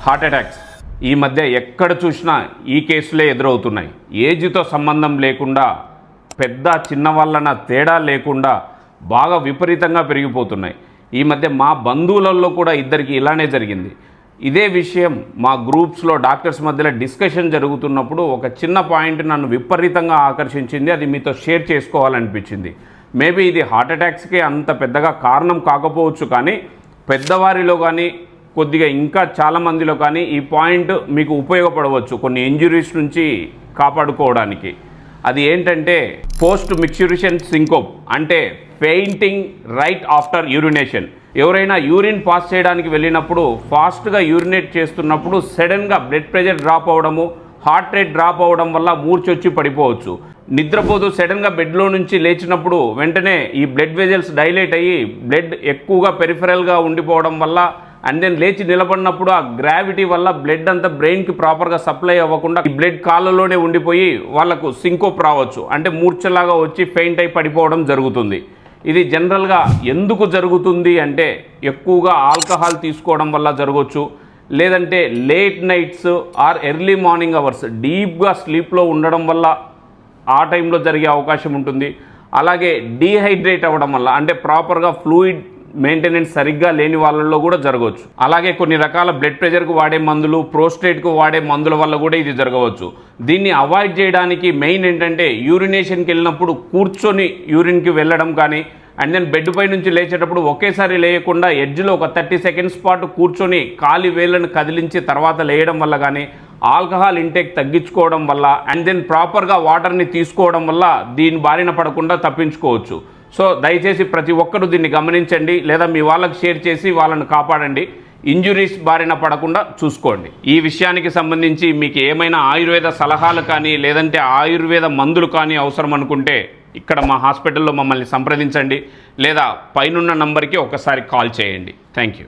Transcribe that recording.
Heart attacks ఈ మధ్య ఎక్కడ చూసినా ఈ కేసులే ఎదురవుతున్నాయి. ఏజ్తో సంబంధం లేకుండా పెద్ద చిన్న వాళ్ళన తేడా లేకుండా బాగా విపరీతంగా పెరిగిపోతున్నాయి. ఈ మధ్య మా బంధువులలో కూడా ఇద్దరికి ఇలానే జరిగింది. ఇదే విషయం మా గ్రూప్స్లో డాక్టర్స్ మధ్యలో డిస్కషన్ జరుగుతున్నప్పుడు ఒక చిన్న పాయింట్ నన్ను విపరీతంగా ఆకర్షించింది. అది మీతో షేర్ చేసుకోవాలనిపించింది. మేబీ ఇది హార్ట్ అటాక్స్కి అంత పెద్దగా కారణం కాకపోవచ్చు, కానీ పెద్దవారిలో కానీ కొద్దిగా ఇంకా చాలామందిలో కానీ ఈ పాయింట్ మీకు ఉపయోగపడవచ్చు కొన్ని ఇంజురీస్ నుంచి కాపాడుకోవడానికి. అది ఏంటంటే పోస్ట్ మిక్స్చరేషన్ సింకోప్, అంటే ఫెయింటింగ్ రైట్ ఆఫ్టర్ యూరినేషన్. ఎవరైనా యూరిన్ పాస్ చేయడానికి వెళ్ళినప్పుడు ఫాస్ట్గా యూరినేట్ చేస్తున్నప్పుడు సడన్గా బ్లడ్ ప్రెషర్ డ్రాప్ అవ్వడము, హార్ట్ రేట్ డ్రాప్ అవ్వడం వల్ల మూర్చొచ్చి పడిపోవచ్చు. నిద్రపోతూ సడన్గా బెడ్లో నుంచి లేచినప్పుడు వెంటనే ఈ బ్లడ్ వెజల్స్ డైలేట్ అయ్యి బ్లడ్ ఎక్కువగా పెరిఫెరల్గా ఉండిపోవడం వల్ల అండ్ దెన్ లేచి నిలబడినప్పుడు ఆ గ్రావిటీ వల్ల బ్లడ్ అంతా బ్రెయిన్కి ప్రాపర్గా సప్లై అవ్వకుండా ఈ బ్లడ్ కాళ్ళలోనే ఉండిపోయి వాళ్ళకు సింకోప్ రావచ్చు, అంటే మూర్ఛలాగా వచ్చి ఫెయింట్ అయి పడిపోవడం జరుగుతుంది. ఇది జనరల్గా ఎందుకు జరుగుతుంది అంటే ఎక్కువగా ఆల్కహాల్ తీసుకోవడం వల్ల జరగవచ్చు, లేదంటే late nights or early morning hours డీప్గా స్లీప్లో ఉండడం వల్ల ఆ టైంలో జరిగే అవకాశం ఉంటుంది. అలాగే డీహైడ్రేట్ అవ్వడం వల్ల, అంటే ప్రాపర్గా ఫ్లూయిడ్ మెయింటెనెన్స్ సరిగ్గా లేని వాళ్ళల్లో కూడా జరగవచ్చు. అలాగే కొన్ని రకాల బ్లడ్ ప్రెషర్కు వాడే మందులు, ప్రోస్టేట్కు వాడే మందుల వల్ల కూడా ఇది జరగవచ్చు. దీన్ని అవాయిడ్ చేయడానికి మెయిన్ ఏంటంటే యూరినేషన్కి వెళ్ళినప్పుడు కూర్చొని యూరిన్కి వెళ్ళడం కానీ, అండ్ దెన్ బెడ్ పై నుంచి లేచేటప్పుడు ఒకేసారి లేయకుండా ఎడ్జ్లో ఒక 30 సెకండ్స్ పాటు కూర్చొని కాలి వేళ్ళను కదిలించి తర్వాత లేయడం వల్ల కానీ, ఆల్కహాల్ ఇంటేక్ తగ్గించుకోవడం వల్ల, అండ్ దెన్ ప్రాపర్గా వాటర్ని తీసుకోవడం వల్ల దీని బారిన పడకుండా తప్పించుకోవచ్చు. సో దయచేసి ప్రతి ఒక్కరూ దీన్ని గమనించండి, లేదా మీ వాళ్ళకి షేర్ చేసి వాళ్ళని కాపాడండి. ఇంజురీస్ బారిన పడకుండా చూసుకోండి. ఈ విషయానికి సంబంధించి మీకు ఏమైనా ఆయుర్వేద సలహాలు కానీ, లేదంటే ఆయుర్వేద మందులు కానీ అవసరం అనుకుంటే ఇక్కడ మా హాస్పిటల్లో మమ్మల్ని సంప్రదించండి, లేదా పైనున్న నంబర్కి ఒకసారి కాల్ చేయండి. Thank you.